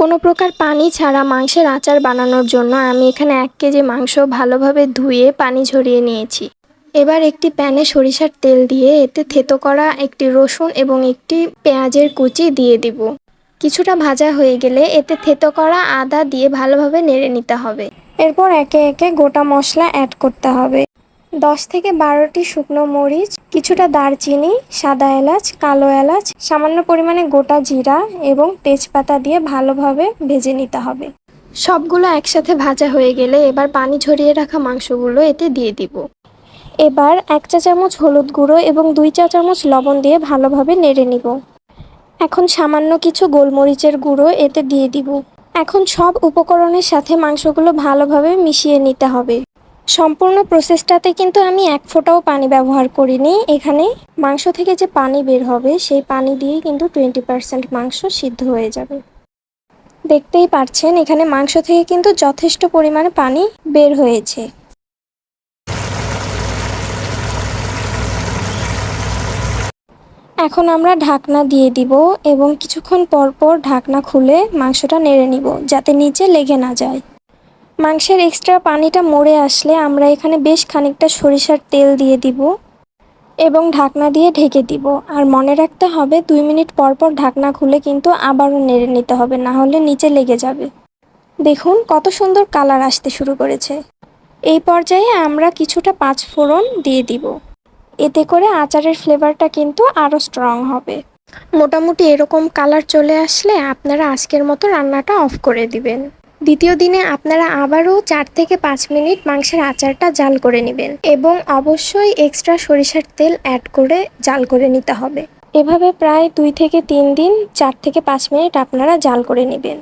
কোনো প্রকার পানি ছাড়া মাংসের আচার বানানোর জন্য আমি এখানে 1 কেজি মাংস ভালোভাবে ধুয়ে পানি ঝরিয়ে নিয়েছি। এবার একটি প্যানে সরিষার তেল দিয়ে এতে থেতো করা একটি রসুন এবং একটি পেঁয়াজের কুচি দিয়ে দিব। কিছুটা ভাজা হয়ে গেলে এতে থেতো করা আদা দিয়ে ভালোভাবে নেড়ে নিতে হবে। এরপর একে একে গোটা মশলা অ্যাড করতে হবে। 10 থেকে 12টি শুকনো মরিচ, কিছুটা দারচিনি, সাদা এলাচ, কালো এলাচ, সামান্য পরিমাণে গোটা জিরা এবং তেজপাতা দিয়ে ভালোভাবে ভেজে নিতে হবে। সবগুলো একসাথে ভাজা হয়ে গেলে এবার পানি ঝরিয়ে রাখা মাংসগুলো এতে দিয়ে দিব। এবার 1 চা চামচ হলুদ গুঁড়ো এবং 2 চা চামচ লবণ দিয়ে ভালোভাবে নেড়ে নিব। এখন সামান্য কিছু গোলমরিচের গুঁড়ো এতে দিয়ে দিব। এখন সব উপকরণের সাথে মাংসগুলো ভালোভাবে মিশিয়ে নিতে হবে। সম্পূর্ণ প্রসেসটাতে কিন্তু আমি 1 ফোঁটাও পানি ব্যবহার করিনি। এখানে মাংস থেকে যে পানি বের হবে সেই পানি দিয়েই কিন্তু 20% মাংস সিদ্ধ হয়ে যাবে। দেখতেই পাচ্ছেন এখানে মাংস থেকে কিন্তু যথেষ্ট পরিমাণে পানি বের হয়েছে। এখন আমরা ঢাকনা দিয়ে দিব এবং কিছুক্ষণ পর পর ঢাকনা খুলে মাংসটা নেড়ে নিব যাতে নিচে লেগে না যায়। মাংসের এক্সট্রা পানিটা মরে আসলে আমরা এখানে বেশ খানিকটা সরিষার তেল দিয়ে দিব এবং ঢাকনা দিয়ে ঢেকে দিব। আর মনে রাখতে হবে 2 মিনিট পর পর ঢাকনা খুলে কিন্তু আবারও নেড়ে নিতে হবে, না হলে নিচে লেগে যাবে। দেখুন কত সুন্দর কালার আসতে শুরু করেছে। এই পর্যায়ে আমরা কিছুটা 5 ফোড়ন দিয়ে দিব। এতে করে আচারের ফ্লেভারটা কিন্তু আরও স্ট্রং হবে। মোটামুটি এরকম কালার চলে আসলে আপনারা আজকের মতো রান্নাটা অফ করে দিবেন। দ্বিতীয় দিনে আপনারা আবারও 4 থেকে 5 মিনিট মাংসের আচারটা জাল করে নেবেন এবং অবশ্যই এক্সট্রা সরিষার তেল অ্যাড করে জাল করে নিতে হবে। এভাবে প্রায় 2 থেকে 3 দিন 4 থেকে 5 মিনিট আপনারা জাল করে নেবেন।